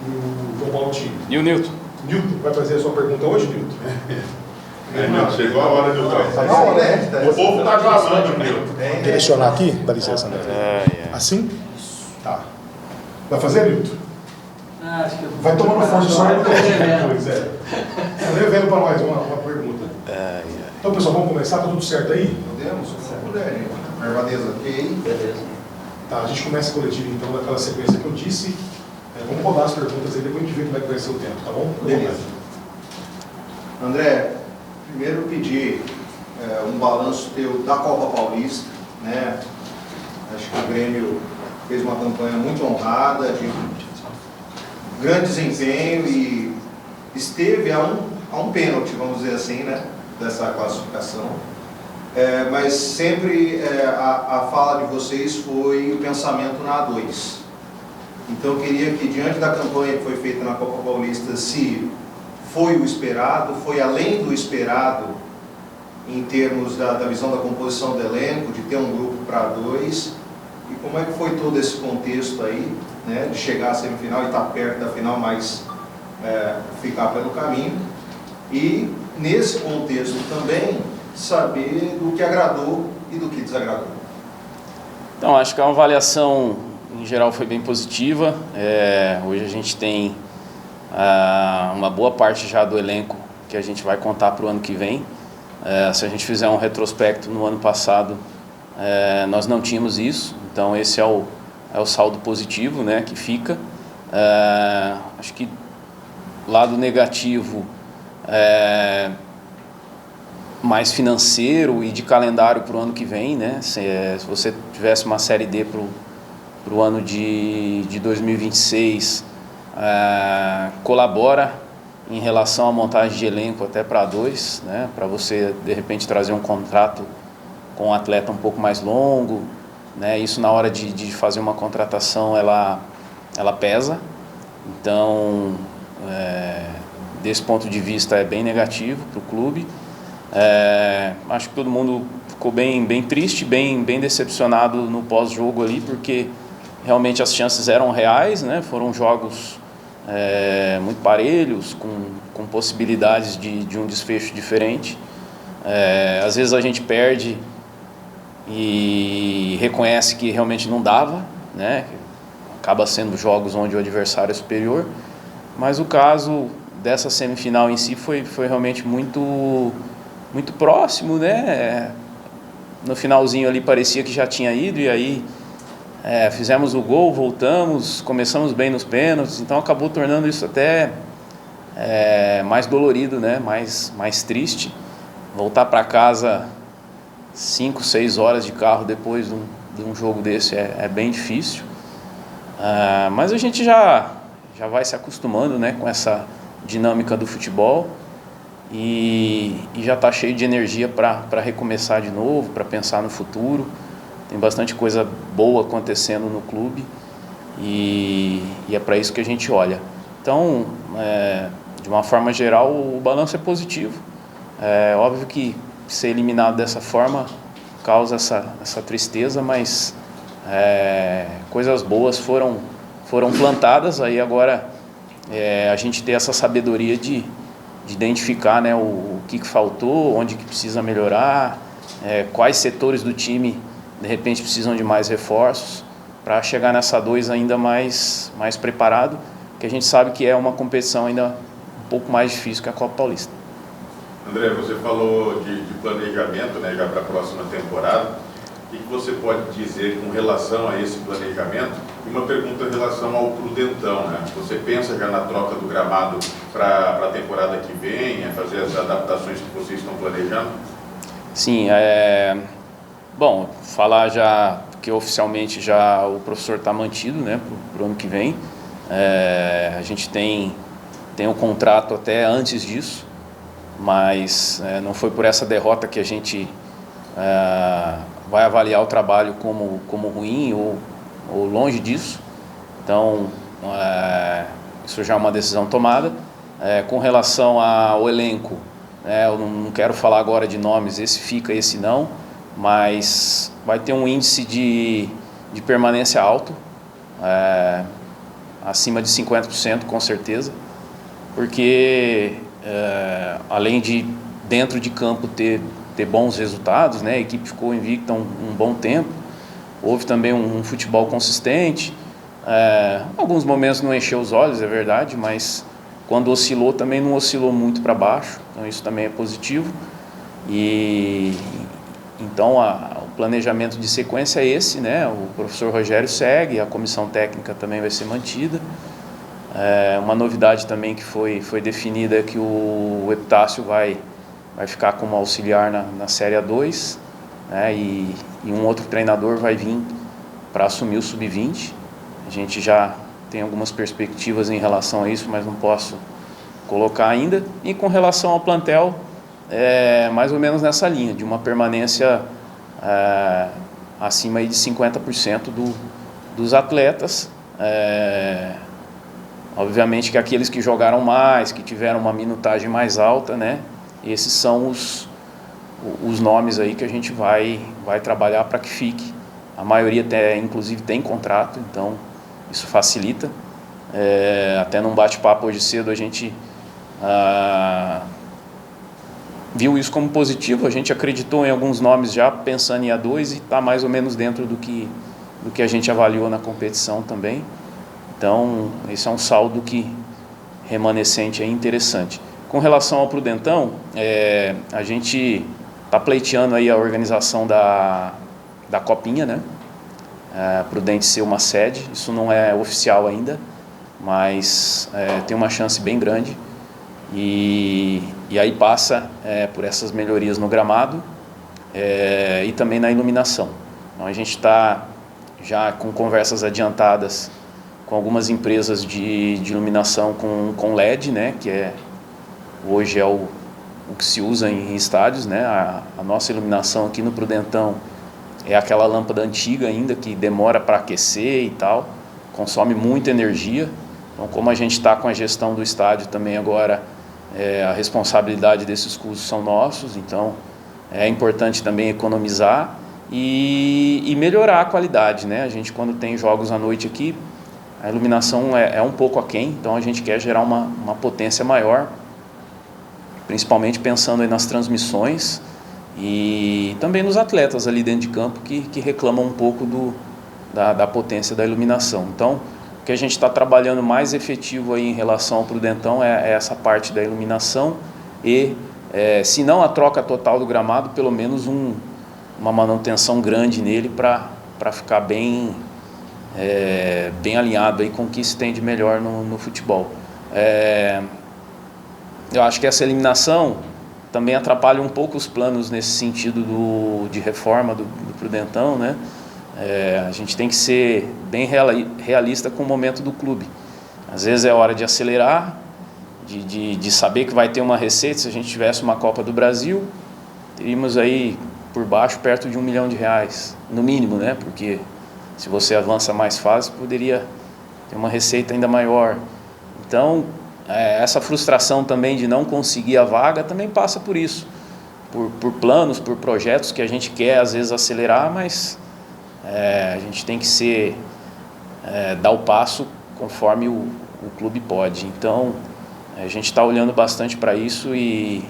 E o João Paulo Tinho. E o Nilton? Nilton, vai fazer a sua pergunta hoje, Nilton? Nilton, chegou a hora, Nilton. O povo está aclamando, Nilton. Direcionar aqui? Dá licença, André. Assim? Tá. Vai fazer, Nilton? Acho que vai tomando força só para depois. André vendo para nós uma pergunta. Então, pessoal, vamos começar? Tá tudo certo aí? Podemos, se puder. Permaneça ok. beleza. Tá, a gente começa a coletiva então naquela sequência que eu disse. Vamos rodar as perguntas aí, depois a gente vê como é que vai ser o tempo, tá bom? Beleza. André, primeiro pedir um balanço teu da Copa Paulista, né? Acho que o Grêmio fez uma campanha muito honrada, de grande desempenho e esteve a um pênalti, vamos dizer assim, né? Dessa classificação. Mas sempre a fala de vocês foi o pensamento na A2. Então eu queria que, diante da campanha que foi feita na Copa Paulista, se foi o esperado, foi além do esperado em termos da visão da composição do elenco, de ter um grupo para A2, e como é que foi todo esse contexto aí, né, de chegar à semifinal e estar perto da final, mas ficar pelo caminho, e nesse contexto também saber do que agradou e do que desagradou. Então, acho que a avaliação em geral foi bem positiva. Hoje a gente tem uma boa parte já do elenco que a gente vai contar para o ano que vem. Se a gente fizer um retrospecto no ano passado, nós não tínhamos isso, então esse é o saldo positivo, né, que fica. Acho que lado negativo mais financeiro e de calendário para o ano que vem, né? Se você tivesse uma Série D para o ano de 2026, colabora em relação à montagem de elenco até para A2, né? Para você, de repente, trazer um contrato com um atleta um pouco mais longo, né? Isso na hora de fazer uma contratação, ela pesa. Então, desse ponto de vista, é bem negativo para o clube. Acho que todo mundo ficou bem triste, bem decepcionado no pós-jogo ali, porque realmente as chances eram reais, né? Foram jogos muito parelhos, com possibilidades de um desfecho diferente. Às vezes a gente perde e reconhece que realmente não dava, né? Acaba sendo jogos onde o adversário é superior, mas o caso dessa semifinal em si foi realmente muito próximo, né? No finalzinho ali parecia que já tinha ido, e aí fizemos o gol, voltamos, começamos bem nos pênaltis, então acabou tornando isso até mais dolorido, né? Mais triste. Voltar para casa 5, 6 horas de carro depois de um jogo desse é bem difícil, mas a gente já vai se acostumando, né, com essa dinâmica do futebol. E já está cheio de energia para recomeçar de novo, para pensar no futuro. Tem bastante coisa boa acontecendo no clube e é para isso que a gente olha. Então, de uma forma geral, o balanço é positivo. É óbvio que ser eliminado dessa forma causa essa tristeza, mas coisas boas foram plantadas. Aí agora a gente ter essa sabedoria de identificar, né, o que faltou, onde que precisa melhorar, quais setores do time de repente precisam de mais reforços, para chegar nessa A2 ainda mais preparado, que a gente sabe que é uma competição ainda um pouco mais difícil que a Copa Paulista. André, você falou de planejamento, né, já para a próxima temporada. O que você pode dizer com relação a esse planejamento? E uma pergunta em relação ao Prudentão, né? Você pensa já na troca do gramado para a temporada que vem, fazer as adaptações que vocês estão planejando? Sim, bom, falar já que oficialmente já o professor está mantido, né, para o ano que vem. A gente tem um contrato até antes disso, mas não foi por essa derrota que a gente vai avaliar o trabalho como ruim ou longe disso. Então, isso já é uma decisão tomada. Com relação ao elenco, eu não quero falar agora de nomes, esse fica, esse não, mas vai ter um índice de permanência alto. acima de 50% com certeza, porque além de dentro de campo ter bons resultados, né, a equipe ficou invicta um bom tempo, houve também um futebol consistente, alguns momentos não encheu os olhos, é verdade, mas quando oscilou também não oscilou muito para baixo, então isso também é positivo. E então o planejamento de sequência é esse, né? O professor Rogério segue, a comissão técnica também vai ser mantida. Uma novidade também que foi definida é que o Epitácio vai ficar como auxiliar na Série A2, né? E um outro treinador vai vir para assumir o Sub-20. A gente já tem algumas perspectivas em relação a isso, mas não posso colocar ainda. E com relação ao plantel, mais ou menos nessa linha, de uma permanência acima aí de 50% dos atletas. Obviamente que aqueles que jogaram mais, que tiveram uma minutagem mais alta, né? Esses são os nomes aí que a gente vai trabalhar para que fique. A maioria inclusive tem contrato, então isso facilita. Até num bate-papo hoje cedo a gente viu isso como positivo, a gente acreditou em alguns nomes já pensando em A2 e está mais ou menos dentro do que a gente avaliou na competição também. Então esse é um saldo remanescente interessante. Com relação ao Prudentão, a gente está pleiteando aí a organização da Copinha, né? Prudente ser uma sede, isso não é oficial ainda, mas tem uma chance bem grande. E aí passa por essas melhorias no gramado e também na iluminação. Então a gente está já com conversas adiantadas com algumas empresas de iluminação com LED, né, que hoje é o que se usa em estádios, né? A nossa iluminação aqui no Prudentão é aquela lâmpada antiga ainda que demora para aquecer e tal, consome muita energia. Então, como a gente está com a gestão do estádio também agora, a responsabilidade desses custos são nossos, então é importante também economizar e melhorar a qualidade, né? A gente, quando tem jogos à noite aqui, a iluminação é um pouco aquém, então a gente quer gerar uma potência maior, principalmente pensando aí nas transmissões e também nos atletas ali dentro de campo que reclamam um pouco da potência da iluminação. Então, o que a gente está trabalhando mais efetivo aí em relação ao Prudentão é essa parte da iluminação e, se não a troca total do gramado, pelo menos uma manutenção grande nele para ficar bem alinhado aí com o que se tem de melhor no futebol. Eu acho que essa eliminação também atrapalha um pouco os planos nesse sentido de reforma do Prudentão, né? A gente tem que ser bem realista com o momento do clube. Às vezes é hora de acelerar, de saber que vai ter uma receita. Se a gente tivesse uma Copa do Brasil, teríamos aí por baixo perto de R$1 milhão, no mínimo, né? Porque se você avança mais fases, poderia ter uma receita ainda maior. Então, essa frustração também de não conseguir a vaga também passa por isso, por planos, por projetos que a gente quer às vezes acelerar, mas a gente tem que dar o passo conforme o clube pode. Então a gente está olhando bastante para isso e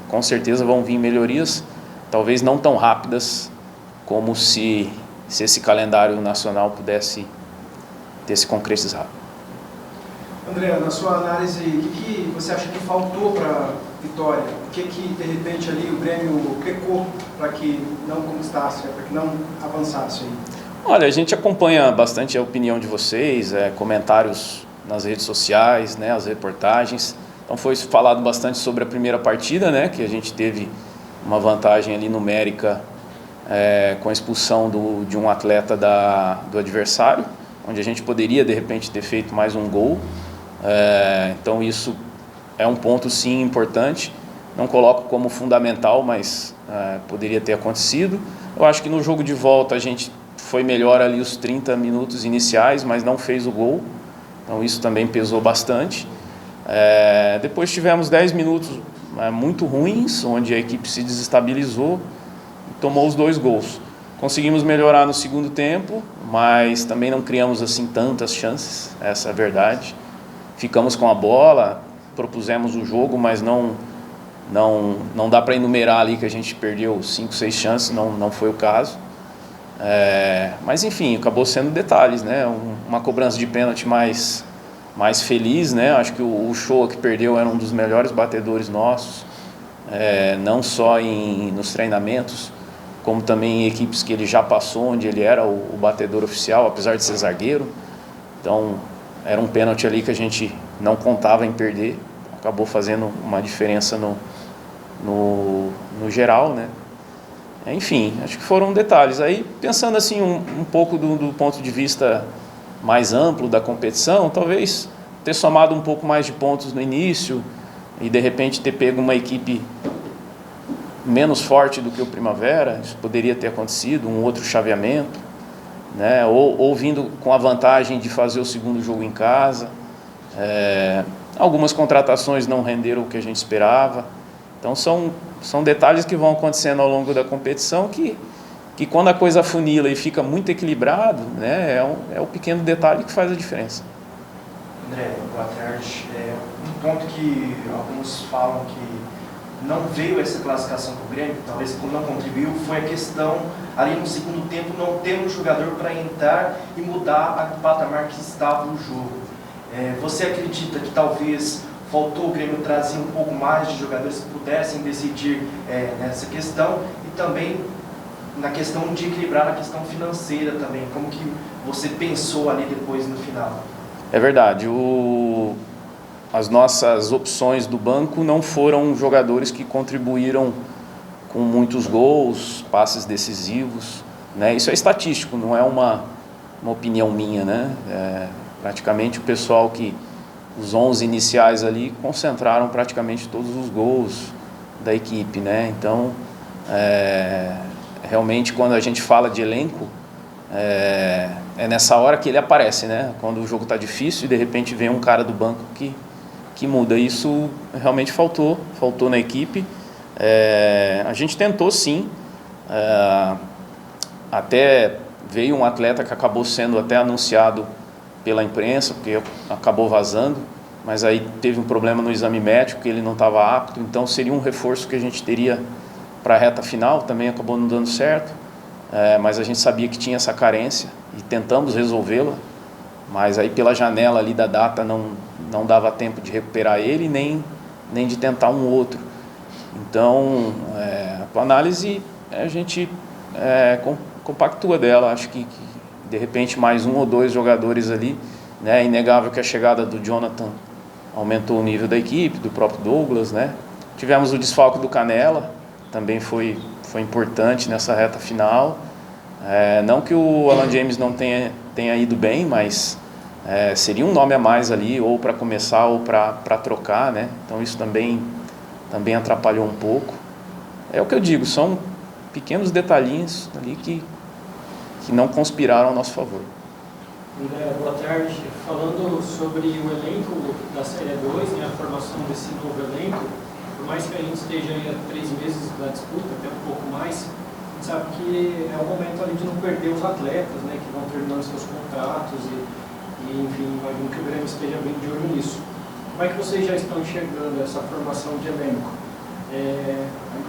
com certeza vão vir melhorias, talvez não tão rápidas como se esse calendário nacional pudesse ter se concretizado. André, na sua análise, o que você acha que faltou para a vitória? O que de repente ali o Grêmio pecou para que não conquistasse, para que não avançasse aí? Olha, a gente acompanha bastante a opinião de vocês, comentários nas redes sociais, né, as reportagens. Então foi falado bastante sobre a primeira partida, né, que a gente teve uma vantagem ali numérica com a expulsão de um atleta do adversário, onde a gente poderia de repente ter feito mais um gol. Então isso é um ponto sim importante, não coloco como fundamental, mas poderia ter acontecido. Eu acho que no jogo de volta a gente foi melhor ali os 30 minutos iniciais, mas não fez o gol, então isso também pesou bastante. Depois tivemos 10 minutos muito ruins, onde a equipe se desestabilizou e tomou os 2 gols. Conseguimos melhorar no segundo tempo, mas também não criamos assim tantas chances, essa é a verdade. Ficamos com a bola, propusemos o jogo, mas não dá para enumerar ali que a gente perdeu 5, 6 chances, não foi o caso. Mas enfim, acabou sendo detalhes, né? Uma cobrança de pênalti mais feliz, né? Acho que o Shoa que perdeu era um dos melhores batedores nossos, não só nos treinamentos, como também em equipes que ele já passou, onde ele era o batedor oficial, apesar de ser zagueiro. Então era um pênalti ali que a gente não contava em perder, acabou fazendo uma diferença no geral, né? Enfim, acho que foram detalhes. Aí, pensando assim um pouco do ponto de vista mais amplo da competição, talvez ter somado um pouco mais de pontos no início e de repente ter pego uma equipe menos forte do que o Primavera, isso poderia ter acontecido, um outro chaveamento, né? Ou vindo com a vantagem de fazer o segundo jogo em casa. Algumas contratações não renderam o que a gente esperava. Então são detalhes que vão acontecendo ao longo da competição que quando a coisa afunila e fica muito equilibrado, né, é o pequeno detalhe que faz a diferença. André, boa tarde. Um ponto que alguns falam que não veio essa classificação para o Grêmio, talvez não contribuiu, foi a questão ali no segundo tempo não ter um jogador para entrar e mudar o patamar que estava no jogo. Você acredita que talvez faltou o Grêmio trazer um pouco mais de jogadores que pudessem decidir nessa questão e também na questão de equilibrar a questão financeira também? Como que você pensou ali depois no final? É verdade, as nossas opções do banco não foram jogadores que contribuíram com muitos gols, passes decisivos, né? Isso é estatístico, não é uma opinião minha, né? Praticamente o pessoal os 11 iniciais ali concentraram praticamente todos os gols da equipe, né? Então, realmente quando a gente fala de elenco, é nessa hora que ele aparece, né? Quando o jogo está difícil e de repente vem um cara do banco que muda. Isso realmente faltou na equipe. A gente tentou sim, até veio um atleta que acabou sendo até anunciado pela imprensa, porque acabou vazando, mas aí teve um problema no exame médico, que ele não estava apto, então seria um reforço que a gente teria para a reta final, também acabou não dando certo, mas a gente sabia que tinha essa carência e tentamos resolvê-la, mas aí pela janela ali da data não dava tempo de recuperar ele, nem de tentar um outro. Então, a análise a gente compactua dela, acho que de repente mais 1 ou 2 jogadores ali, né? É inegável que a chegada do Jonathan aumentou o nível da equipe, do próprio Douglas, né? Tivemos o desfalque do Canela, também foi importante nessa reta final. Não que o Alan James não tenha ido bem, mas seria um nome a mais ali, ou para começar ou para trocar, né? Então isso também atrapalhou um pouco. É o que eu digo, são pequenos detalhinhos ali que não conspiraram a nosso favor. André, boa tarde. Falando sobre o elenco da Série 2, né, a formação desse novo elenco, por mais que a gente esteja aí há 3 meses da disputa, até um pouco mais, a gente sabe que é o momento ali de não perder os atletas, né, que vão terminando seus contratos e enfim, imagino que o Grêmio esteja bem de olho nisso. Como é que vocês já estão enxergando essa formação de elenco?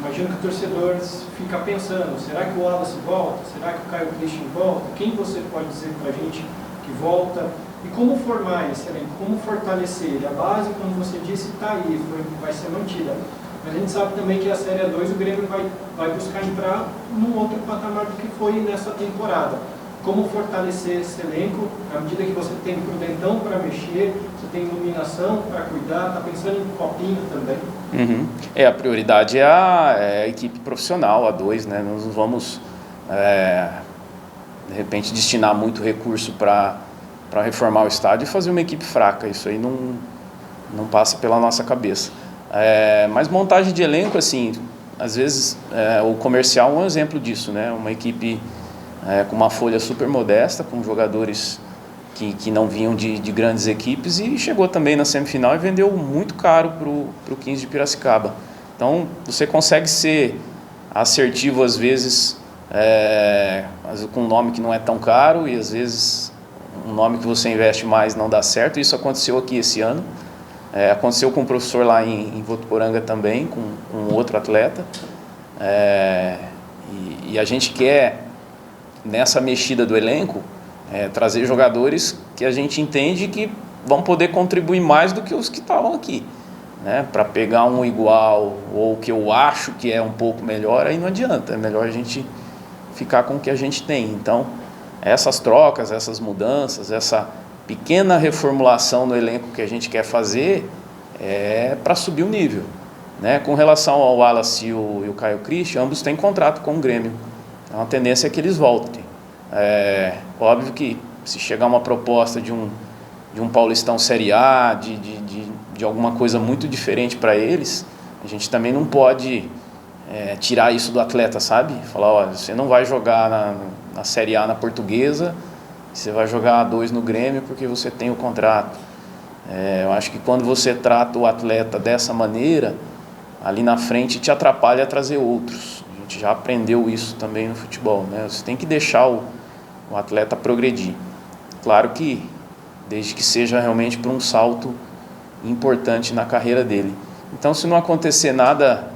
Imagino que o torcedor fica pensando, será que o Wallace volta? Será que o Caio Christian volta? Quem você pode dizer para a gente que volta? E como formar esse elenco? Como fortalecer ele? A base, como você disse, está aí, vai ser mantida. Mas a gente sabe também que a Série 2 o Grêmio vai buscar entrar num outro patamar do que foi nessa temporada. Como fortalecer esse elenco, à medida que você tem Prudentão para mexer, você tem iluminação para cuidar, está pensando em copinha também? Uhum. A prioridade é a equipe profissional, a 2, né? Nós não vamos, de repente, destinar muito recurso para reformar o estádio e fazer uma equipe fraca. Isso aí não passa pela nossa cabeça. Mas montagem de elenco, assim, às vezes o comercial é um exemplo disso, né? Uma equipe com uma folha super modesta, com jogadores que não vinham de grandes equipes, e chegou também na semifinal e vendeu muito caro para o 15 de Piracicaba. Então você consegue ser assertivo às vezes mas com um nome que não é tão caro e às vezes um nome que você investe mais não dá certo. Isso aconteceu aqui esse ano, aconteceu com um professor lá em Votuporanga também, com outro atleta, e a gente quer, nessa mexida do elenco, trazer jogadores que a gente entende que vão poder contribuir mais do que os que estavam aqui, né? Para pegar um igual ou que eu acho que é um pouco melhor, aí não adianta, é melhor a gente ficar com o que a gente tem. Então, essas trocas, essas mudanças, essa pequena reformulação no elenco que a gente quer fazer é para subir o nível, né? Com relação ao Wallace e o Caio Christian, ambos têm contrato com o Grêmio, então a tendência é que eles voltem. Óbvio que se chegar uma proposta de um Paulistão Série A, de alguma coisa muito diferente para eles, a gente também não pode tirar isso do atleta, sabe? Falar, olha, você não vai jogar na Série A na Portuguesa, você vai jogar A2 no Grêmio porque você tem o contrato. Eu acho que quando você trata o atleta dessa maneira, ali na frente te atrapalha a trazer outros. A gente já aprendeu isso também no futebol, né? Você tem que deixar o atleta progredir. Claro que desde que seja realmente para um salto importante na carreira dele. Então, se não acontecer nada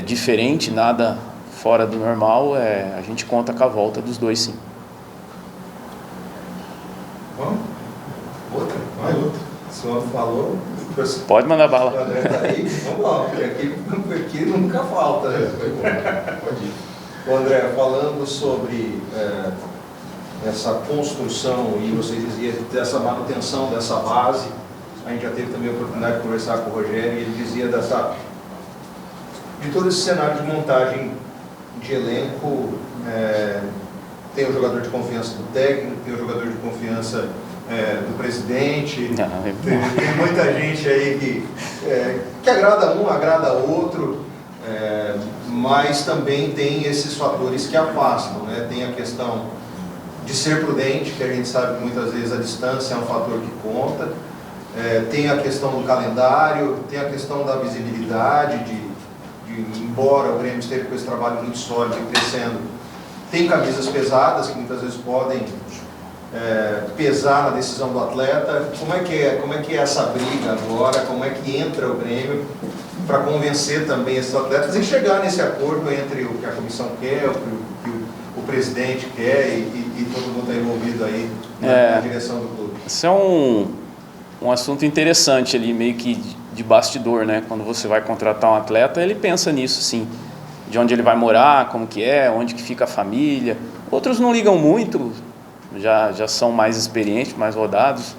diferente, nada fora do normal, a gente conta com a volta dos dois, sim. Vamos? Outra? Mais outra. O senhor falou... Pode mandar bala. O André tá aí? Vamos lá, porque aqui nunca falta, né? Pode ir. O André, falando sobre essa construção, e você dizia dessa manutenção dessa base, a gente já teve também a oportunidade de conversar com o Rogério, e ele dizia de todo esse cenário de montagem de elenco, tem o jogador de confiança do técnico, tem o jogador de confiança do presidente, tem muita gente aí que agrada um, agrada outro, mas também tem esses fatores que afastam, né? Tem a questão de ser prudente, que a gente sabe que muitas vezes a distância é um fator que conta, tem a questão do calendário, tem a questão da visibilidade, embora o Grêmio esteja com esse trabalho muito sólido e crescendo, tem camisas pesadas que muitas vezes podem pesar na decisão do atleta. Como é que é essa briga agora? Como é que entra o Grêmio para convencer também esses atletas e chegar nesse acordo entre o que a comissão quer, o que o presidente quer e todo mundo está envolvido aí na direção do clube? Isso é um assunto interessante ali, meio que de bastidor, né? Quando você vai contratar um atleta, ele pensa nisso, sim, de onde ele vai morar, como que onde que fica a família. Outros não ligam muito, já são mais experientes, mais rodados,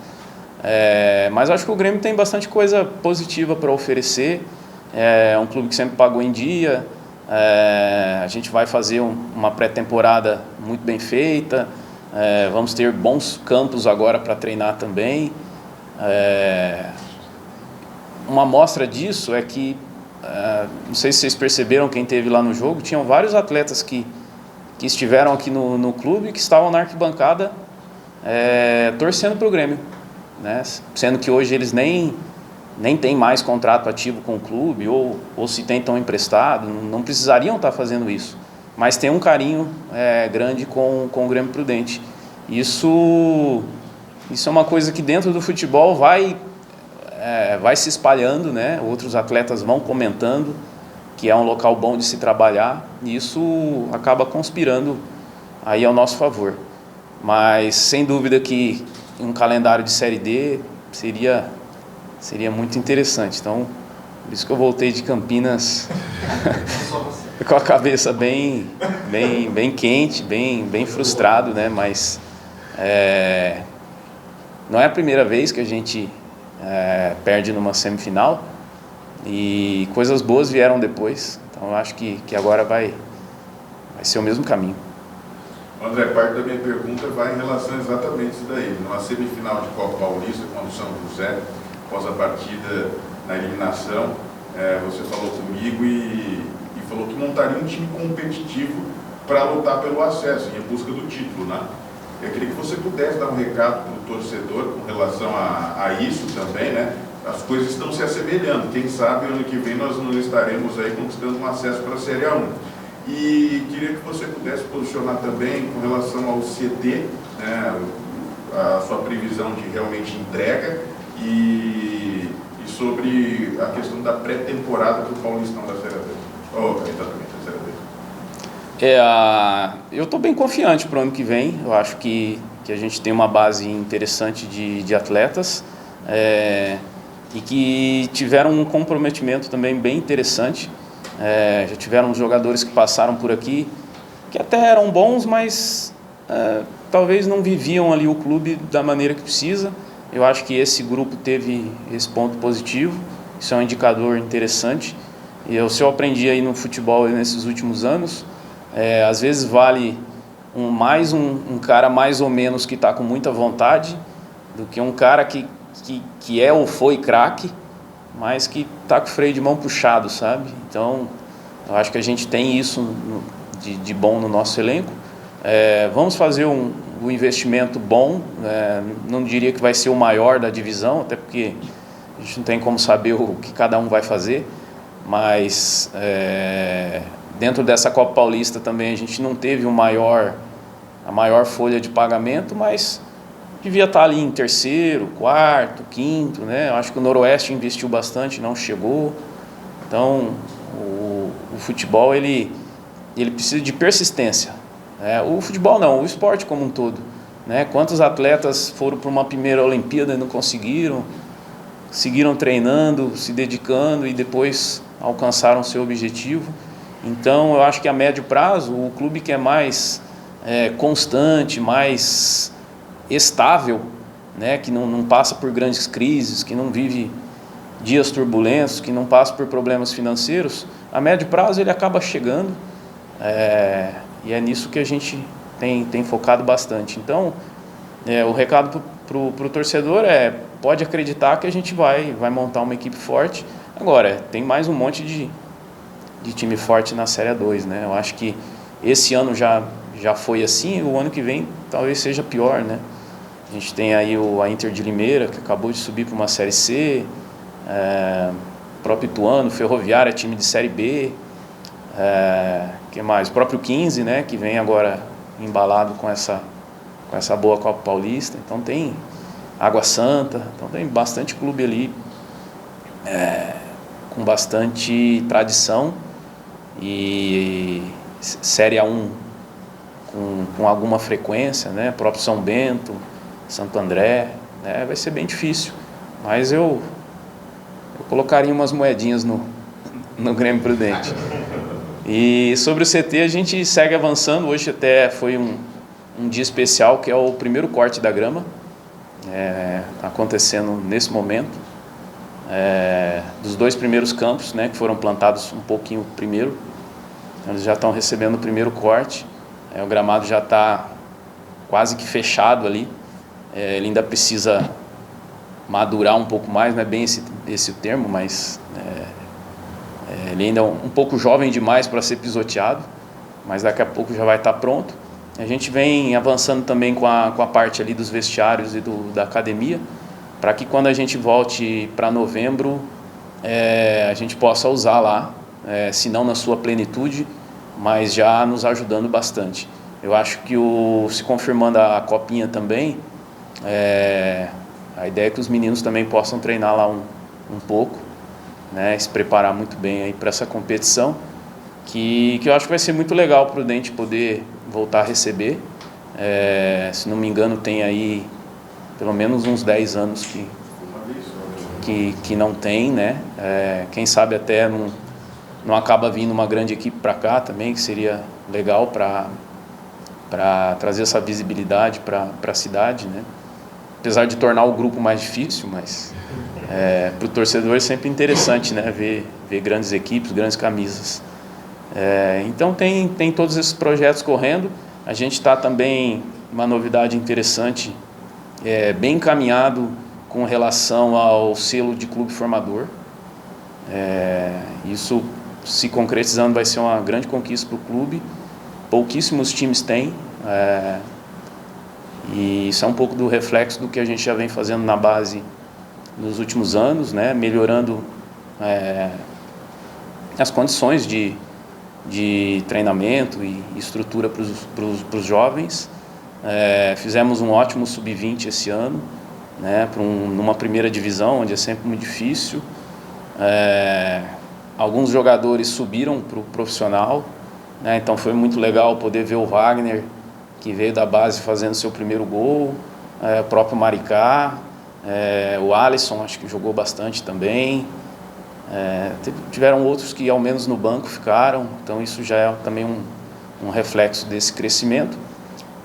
mas acho que o Grêmio tem bastante coisa positiva para oferecer. É um clube que sempre pagou em dia, a gente vai fazer uma pré-temporada muito bem feita, vamos ter bons campos agora para treinar também. Uma amostra disso é que, não sei se vocês perceberam, quem esteve lá no jogo, tinham vários atletas que estiveram aqui no clube, que estavam na arquibancada torcendo para o Grêmio, né? Sendo que hoje eles nem têm mais contrato ativo com o clube, ou se tem, estão emprestados, não precisariam estar fazendo isso, mas tem um carinho grande com o Grêmio Prudente. Isso é uma coisa que dentro do futebol vai se espalhando, né? Outros atletas vão comentando que é um local bom de se trabalhar, e isso acaba conspirando aí ao nosso favor. Mas sem dúvida que um calendário de Série D seria muito interessante. Então, por isso que eu voltei de Campinas com a cabeça bem quente, bem frustrado, né? Mas não é a primeira vez que a gente perde numa semifinal, e coisas boas vieram depois. Então eu acho que agora vai ser o mesmo caminho. André, parte da minha pergunta vai em relação exatamente a isso daí. Numa semifinal de Copa Paulista contra o São José, após a partida na eliminação, você falou comigo e falou que montaria um time competitivo para lutar pelo acesso, em busca do título, né? Eu queria que você pudesse dar um recado para o torcedor com relação a isso também, né? As coisas estão se assemelhando. Quem sabe ano que vem nós não estaremos aí conquistando um acesso para a Série A1. E queria que você pudesse posicionar também com relação ao CT, né, a sua previsão de realmente entrega e sobre a questão da pré-temporada do Paulistão da Série B. Exatamente, da Série B. Eu estou bem confiante para o ano que vem. Eu acho que a gente tem uma base interessante de atletas e que tiveram um comprometimento também bem interessante. Já tiveram jogadores que passaram por aqui que até eram bons, mas talvez não viviam ali o clube da maneira que precisa. Eu acho que esse grupo teve esse ponto positivo, isso é um indicador interessante. E se eu aprendi aí no futebol nesses últimos anos, às vezes vale um cara mais ou menos que está com muita vontade do que um cara que é ou foi craque, mas que está com o freio de mão puxado, sabe? Então, eu acho que a gente tem isso de bom no nosso elenco. Vamos fazer um investimento bom, não diria que vai ser o maior da divisão, até porque a gente não tem como saber o que cada um vai fazer, mas dentro dessa Copa Paulista também a gente não teve a maior folha de pagamento, mas devia estar ali em terceiro, quarto, quinto, né? Eu acho que o Noroeste investiu bastante, não chegou. Então, o futebol ele precisa de persistência. O futebol não, o esporte como um todo, né? Quantos atletas foram para uma primeira Olimpíada e não conseguiram, seguiram treinando, se dedicando e depois alcançaram seu objetivo. Então, eu acho que a médio prazo, o clube que é mais constante, mais estável, né? Que não passa por grandes crises, que não vive dias turbulentos, que não passa por problemas financeiros, a médio prazo ele acaba chegando. E é nisso que a gente tem focado bastante. Então, o recado para o torcedor pode acreditar que a gente vai montar uma equipe forte. Agora, tem mais um monte de time forte na Série 2, né? Eu acho que esse ano já foi assim, o ano que vem talvez seja pior, né? A gente tem aí a Inter de Limeira, que acabou de subir para uma Série C, o próprio Ituano, Ferroviária, time de Série B, que mais? O próprio 15, né, que vem agora embalado com essa boa Copa Paulista. Então tem Água Santa, então tem bastante clube ali com bastante tradição e Série A1 com alguma frequência, né, próprio São Bento, Santo André, né, vai ser bem difícil, mas eu colocaria umas moedinhas no Grêmio Prudente. E sobre o CT a gente segue avançando. Hoje até foi um dia especial, que é o primeiro corte da grama, acontecendo nesse momento, dos 2 primeiros campos, né, que foram plantados um pouquinho primeiro. Então, eles já estão recebendo o primeiro corte, o gramado já está quase que fechado ali, ele ainda precisa madurar um pouco mais, não é bem esse o termo, mas ele ainda é um pouco jovem demais para ser pisoteado, mas daqui a pouco já vai estar pronto. A gente vem avançando também com a parte ali dos vestiários e da academia, para que quando a gente volte para novembro, a gente possa usar lá, se não na sua plenitude, mas já nos ajudando bastante. Eu acho que se confirmando a copinha também, a ideia é que os meninos também possam treinar lá um pouco, né, se preparar muito bem aí para essa competição, que eu acho que vai ser muito legal para o Prudente poder voltar a receber. Se não me engano, tem aí pelo menos uns 10 anos que não tem, né? Quem sabe até não acaba vindo uma grande equipe para cá também, que seria legal para trazer essa visibilidade para a cidade, né? Apesar de tornar o grupo mais difícil, mas para o torcedor é sempre interessante, né? Ver grandes equipes, grandes camisas. Então tem todos esses projetos correndo. A gente está também, uma novidade interessante, bem encaminhado com relação ao selo de clube formador. Isso, se concretizando, vai ser uma grande conquista para o clube. Pouquíssimos times têm, e isso é um pouco do reflexo do que a gente já vem fazendo na base nos últimos anos, né? Melhorando as condições de de treinamento e estrutura para os jovens. Fizemos um ótimo sub-20 esse ano, né, numa primeira divisão, onde é sempre muito difícil. Alguns jogadores subiram para o profissional, né, então foi muito legal poder ver o Wagner, que veio da base fazendo seu primeiro gol, o próprio Maricá, o Alisson, acho que jogou bastante também. Tiveram outros que ao menos no banco ficaram, então isso já é também um reflexo desse crescimento.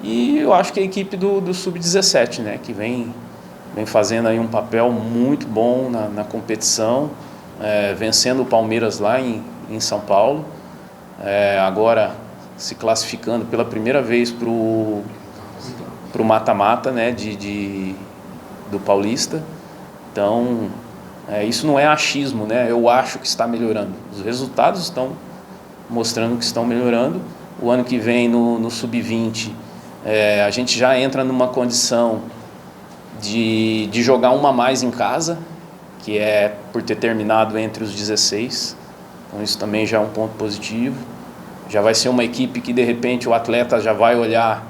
E eu acho que a equipe do Sub-17, né, que vem fazendo aí um papel muito bom na competição, vencendo o Palmeiras lá em São Paulo, agora se classificando pela primeira vez para o mata-mata, né, do Paulista. Então, isso não é achismo, né? Eu acho que está melhorando. Os resultados estão mostrando que estão melhorando. O ano que vem, no Sub-20, a gente já entra numa condição de jogar uma a mais em casa, que é por ter terminado entre os 16. Então isso também já é um ponto positivo. Já vai ser uma equipe que de repente o atleta já vai olhar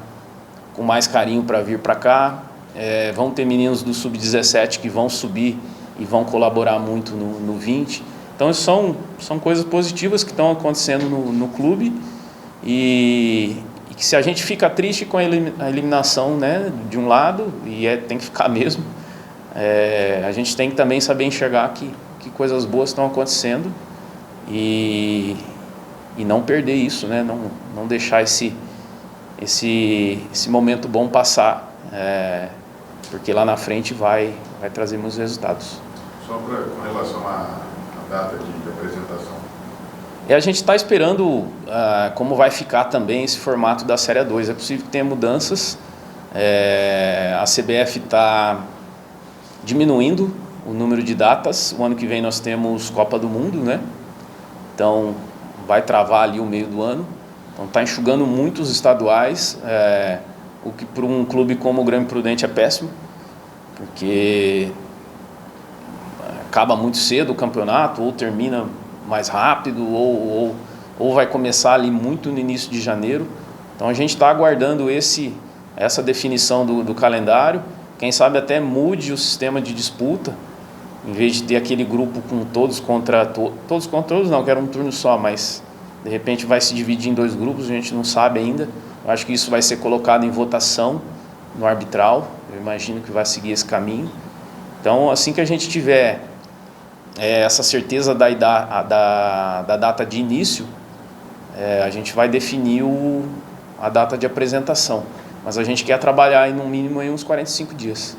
com mais carinho para vir para cá. Vão ter meninos do Sub-17 que vão subir e vão colaborar muito no 20. Então são coisas positivas que estão acontecendo no clube e que se a gente fica triste com a eliminação, né, de um lado, e tem que ficar mesmo, a gente tem que também saber enxergar que coisas boas estão acontecendo e não perder isso, né, não deixar esse momento bom passar, porque lá na frente vai trazer muitos resultados. Só com relação à data de apresentação. A gente está esperando como vai ficar também esse formato da Série 2. É possível que tenha mudanças. A CBF está diminuindo o número de datas. O ano que vem nós temos Copa do Mundo, né? Então vai travar ali o meio do ano. Então está enxugando muitos estaduais, o que para um clube como o Grêmio Prudente é péssimo, porque acaba muito cedo o campeonato, ou termina mais rápido, ou vai começar ali muito no início de janeiro. Então a gente está aguardando essa definição do calendário. Quem sabe até mude o sistema de disputa, em vez de ter aquele grupo com todos contra todos não, que era um turno só, mas de repente vai se dividir em 2 grupos, a gente não sabe ainda. Eu acho que isso vai ser colocado em votação no arbitral, eu imagino que vai seguir esse caminho. Então, assim que a gente tiver essa certeza da data de início, a gente vai definir a data de apresentação. Mas a gente quer trabalhar aí, no mínimo aí uns 45 dias.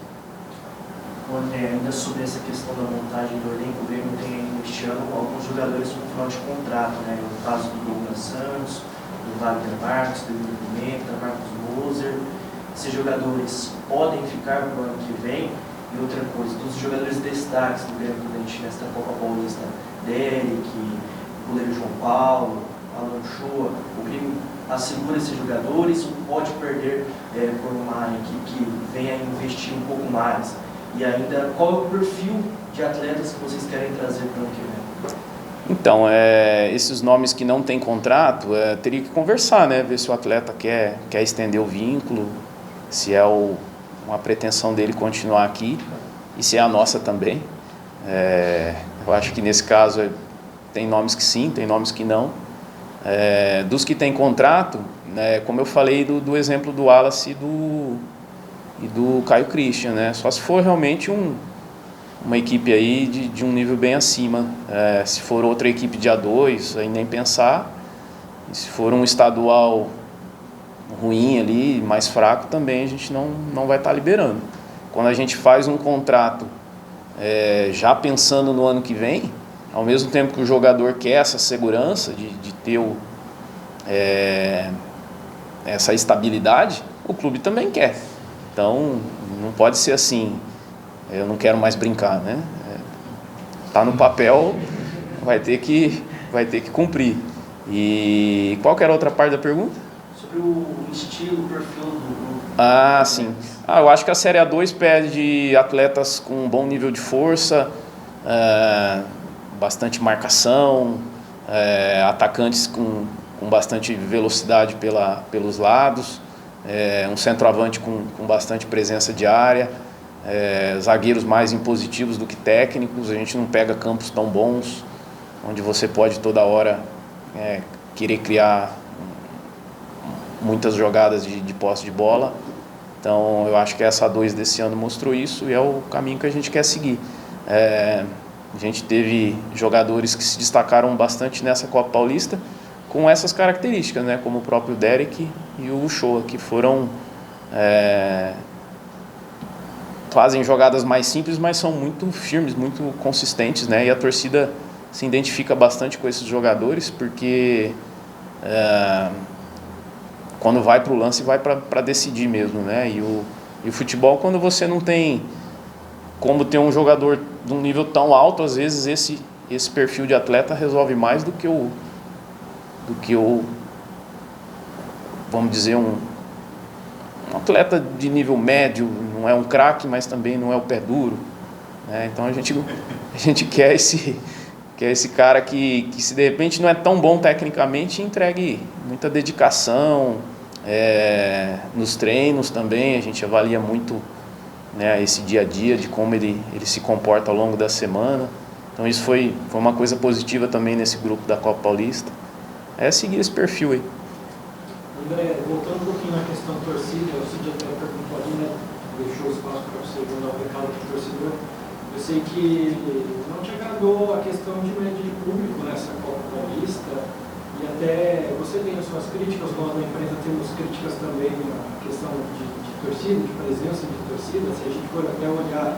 André, ainda sobre essa questão da montagem do elenco, o Grêmio tem este ano alguns jogadores com final de contrato, né? No caso do Douglas Santos, do Wagner Marques, do Yuri Pimenta, Marcos Moser. Esses jogadores podem ficar no ano que vem. E outra coisa, dos jogadores destaques do Grêmio Prudente nesta Copa Paulista, Derek, o goleiro João Paulo, Alan Shoa, o Grêmio assegura esses jogadores ou pode perder por uma equipe que venha investir um pouco mais? E ainda, qual é o perfil de atletas que vocês querem trazer para o ano que vem? Então, esses nomes que não têm contrato, teria que conversar, né? Ver se o atleta quer estender o vínculo, se é uma pretensão dele continuar aqui e se é a nossa também. Eu acho que nesse caso tem nomes que sim, tem nomes que não. Dos que têm contrato, né, como eu falei do exemplo do Wallace e do Caio Christian, né? Só se for realmente uma equipe aí de um nível bem acima. Se for outra equipe de A2, aí nem pensar. E se for um estadual ruim ali, mais fraco, também a gente não vai estar liberando. Quando a gente faz um contrato já pensando no ano que vem, ao mesmo tempo que o jogador quer essa segurança de ter essa estabilidade, o clube também quer. Então, não pode ser assim, eu não quero mais brincar, né? Tá no papel, vai ter que cumprir. E qual que era a outra parte da pergunta? Sobre o estilo, o perfil do... Ah, sim. Eu acho que a Série A2 pede atletas com um bom nível de força, bastante marcação, atacantes com bastante velocidade pelos lados, um centroavante com bastante presença de área, zagueiros mais impositivos do que técnicos. A gente não pega campos tão bons, onde você pode toda hora querer criar muitas jogadas de posse de bola. Então eu acho que essa A2 desse ano mostrou isso e é o caminho que a gente quer seguir. A gente teve jogadores que se destacaram bastante nessa Copa Paulista com essas características, né? Como o próprio Derek e o Uchoa, que foram fazem jogadas mais simples, mas são muito firmes, muito consistentes, né? E a torcida se identifica bastante com esses jogadores, porque quando vai para o lance, vai para decidir mesmo, né? E o futebol, quando você não tem como ter um jogador de um nível tão alto, às vezes esse perfil de atleta resolve mais do que o vamos dizer, um atleta de nível médio. Não é um craque, mas também não é o pé duro, né? Então a gente quer esse cara que se de repente não é tão bom tecnicamente, entregue muita dedicação, nos treinos também. A gente avalia muito, né, esse dia a dia, de como ele se comporta ao longo da semana. Então isso foi uma coisa positiva também nesse grupo da Copa Paulista. Seguir esse perfil aí. André, voltando um pouquinho na questão torcida, o Cid até perguntou ali, né, deixou o espaço para você mandar um recado para o torcedor. Eu sei que não te agradou a questão de média de público nessa Copa Paulista, e até você tem as suas críticas, nós na imprensa temos críticas também na questão de torcida, de presença de torcida. Se a gente for até olhar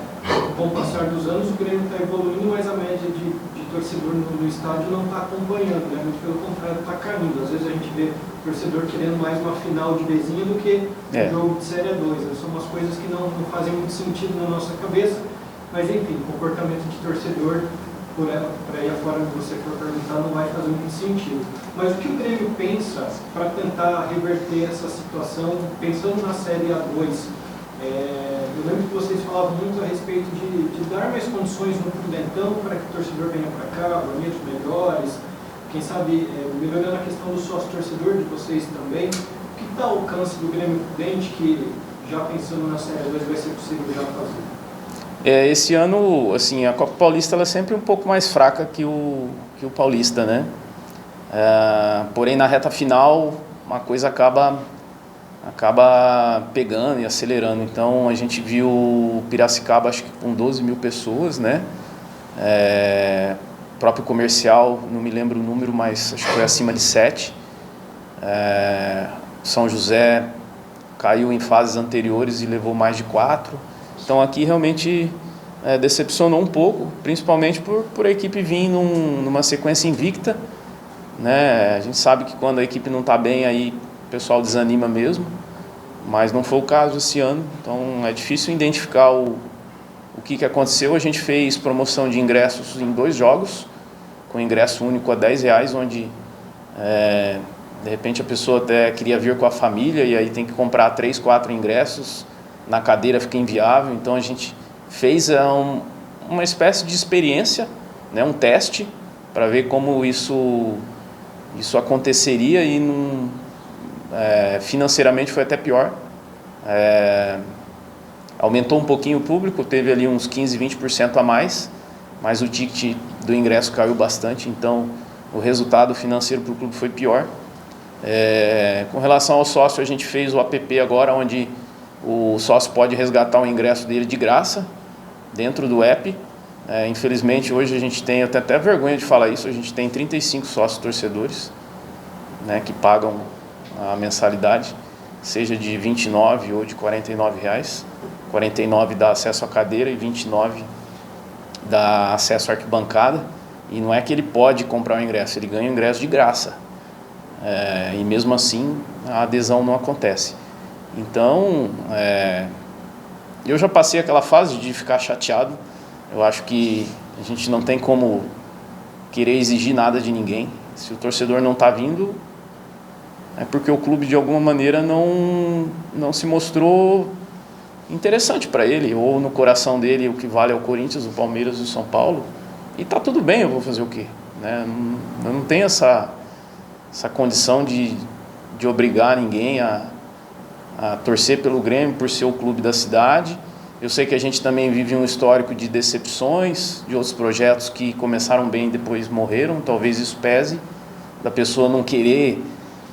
com o passar dos anos, o Grêmio está evoluindo, mas a média de torcedor no estádio não está acompanhando, né? Muito pelo contrário, está caindo. Às vezes a gente vê o torcedor querendo mais uma final de Bezinha do que um jogo de Série A2. Né? São umas coisas que não fazem muito sentido na nossa cabeça, mas enfim, comportamento de torcedor para aí afora onde você for perguntar não vai fazer muito sentido. Mas o que o Grêmio pensa para tentar reverter essa situação, pensando na Série A2? Eu lembro que vocês falavam muito a respeito de dar mais condições no Prudentão para que o torcedor venha para cá, bonitos melhores, quem sabe melhorando a questão do sócio-torcedor de vocês também. O que está ao alcance do Grêmio Prudente que, já pensando na Série A2, vai ser possível já fazer? Esse ano, assim, a Copa Paulista ela é sempre um pouco mais fraca que o Paulista, né? Porém, na reta final, uma coisa acaba pegando e acelerando. Então, a gente viu o Piracicaba, acho que com 12 mil pessoas, né? Próprio comercial, não me lembro o número, mas acho que foi acima de 7. São José caiu em fases anteriores e levou mais de 4. Então aqui realmente decepcionou um pouco, principalmente por a equipe vir numa sequência invicta, né? A gente sabe que quando a equipe não está bem, aí o pessoal desanima mesmo, mas não foi o caso esse ano. Então é difícil identificar o que aconteceu. A gente fez promoção de ingressos em 2 jogos, com ingresso único a R$10, onde de repente a pessoa até queria vir com a família e aí tem que comprar 3, 4 ingressos, na cadeira fica inviável. Então a gente fez uma espécie de experiência, né, um teste, para ver como isso aconteceria, e financeiramente foi até pior. Aumentou um pouquinho o público, teve ali uns 15, 20% a mais, mas o ticket do ingresso caiu bastante, então o resultado financeiro para o clube foi pior. Com relação ao sócio, a gente fez o app agora, onde o sócio pode resgatar o ingresso dele de graça dentro do app. Infelizmente hoje a gente tem, eu tenho até vergonha de falar isso, a gente tem 35 sócios torcedores, né, que pagam a mensalidade, seja de R$29 ou de R$49. 49 dá acesso à cadeira e 29 dá acesso à arquibancada. E não é que ele pode comprar o ingresso, ele ganha o ingresso de graça. E mesmo assim a adesão não acontece. Então, eu já passei aquela fase de ficar chateado. Eu acho que a gente não tem como querer exigir nada de ninguém. Se o torcedor não está vindo, é porque o clube de alguma maneira não se mostrou interessante para ele, ou no coração dele o que vale é o Corinthians, o Palmeiras e o São Paulo. E tá tudo bem, eu vou fazer o quê? né? Eu não tenho essa condição de obrigar ninguém a torcer pelo Grêmio por ser o clube da cidade. Eu sei que a gente também vive um histórico de decepções, de outros projetos que começaram bem e depois morreram. Talvez isso pese, da pessoa não querer,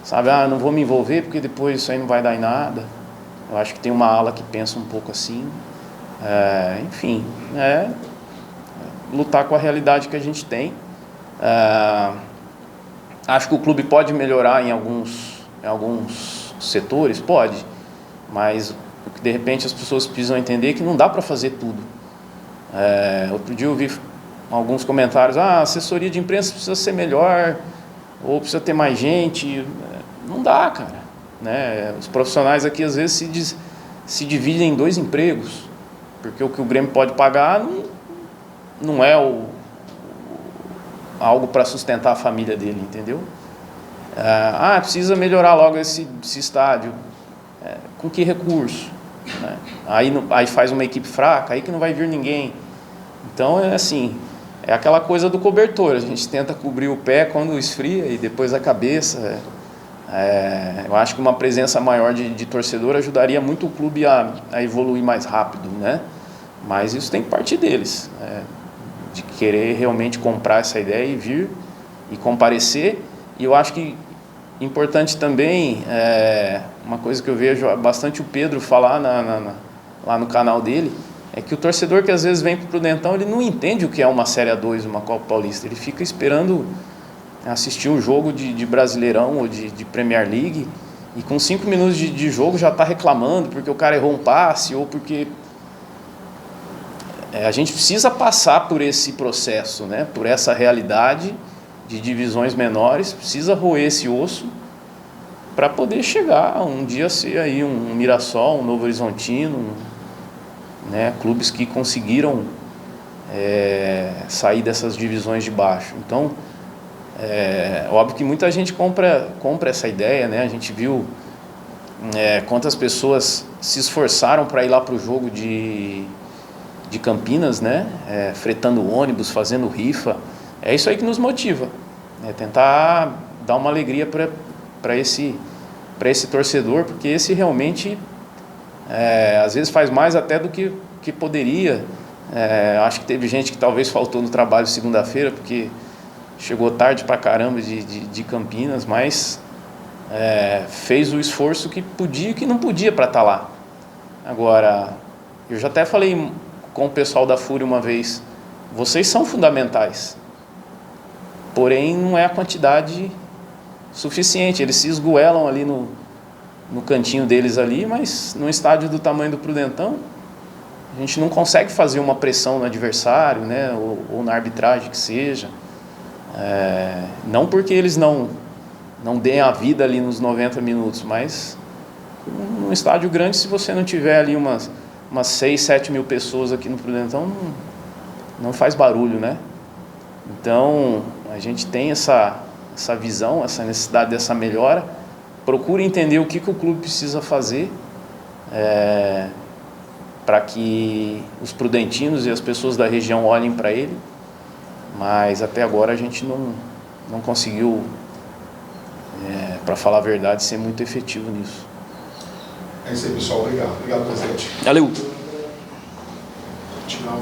sabe, não vou me envolver porque depois isso aí não vai dar em nada. Eu acho que tem uma ala que pensa um pouco assim. Enfim, lutar com a realidade que a gente tem. Acho que o clube pode melhorar em alguns setores, pode, mas o que de repente as pessoas precisam entender é que não dá para fazer tudo. Outro dia eu vi alguns comentários, a assessoria de imprensa precisa ser melhor, ou precisa ter mais gente. Não dá, cara, né? Os profissionais aqui às vezes se dividem em 2 empregos, porque o que o Grêmio pode pagar não é algo para sustentar a família dele, entendeu? Precisa melhorar logo esse estádio. Com que recurso? Né? Aí faz uma equipe fraca, aí que não vai vir ninguém. Então é aquela coisa do cobertor, a gente tenta cobrir o pé quando esfria e depois a cabeça. Eu acho que uma presença maior de torcedor ajudaria muito o clube a evoluir mais rápido, né? Mas isso tem que partir deles, de querer realmente comprar essa ideia e vir e comparecer. E eu acho que importante também, uma coisa que eu vejo bastante o Pedro falar lá no canal dele, é que o torcedor que às vezes vem para o Prudentão, ele não entende o que é uma Série A2, uma Copa Paulista. Ele fica esperando assistir um jogo de Brasileirão ou de Premier League, e com 5 minutos de jogo já está reclamando porque o cara errou um passe, ou porque... a gente precisa passar por esse processo, né? Por essa realidade de divisões menores, precisa roer esse osso para poder chegar um dia a ser aí um Mirassol, um Novo Horizontino, né? Clubes que conseguiram sair dessas divisões de baixo. Então, óbvio que muita gente compra essa ideia, né? A gente viu quantas pessoas se esforçaram para ir lá para o jogo de Campinas, né? Fretando ônibus, fazendo rifa. É isso aí que nos motiva, tentar dar uma alegria para esse torcedor, porque esse realmente às vezes faz mais até do que poderia. Acho que teve gente que talvez faltou no trabalho segunda-feira porque chegou tarde pra caramba de Campinas, mas fez o esforço que podia e que não podia para estar lá. Agora, eu já até falei com o pessoal da Fúria uma vez, vocês são fundamentais, porém não é a quantidade suficiente. Eles se esgoelam ali no cantinho deles ali, mas num estádio do tamanho do Prudentão, a gente não consegue fazer uma pressão no adversário, né? ou na arbitragem que seja. Não porque eles não deem a vida ali nos 90 minutos, mas num estádio grande, se você não tiver ali umas 6, 7 mil pessoas aqui no Prudentão, não faz barulho, né? Então, a gente tem essa visão, essa necessidade dessa melhora. Procure entender o que o clube precisa fazer para que os prudentinos e as pessoas da região olhem para ele, mas até agora a gente não conseguiu, para falar a verdade, ser muito efetivo nisso. É isso aí, pessoal. Obrigado. Obrigado, presidente. Valeu. Tirar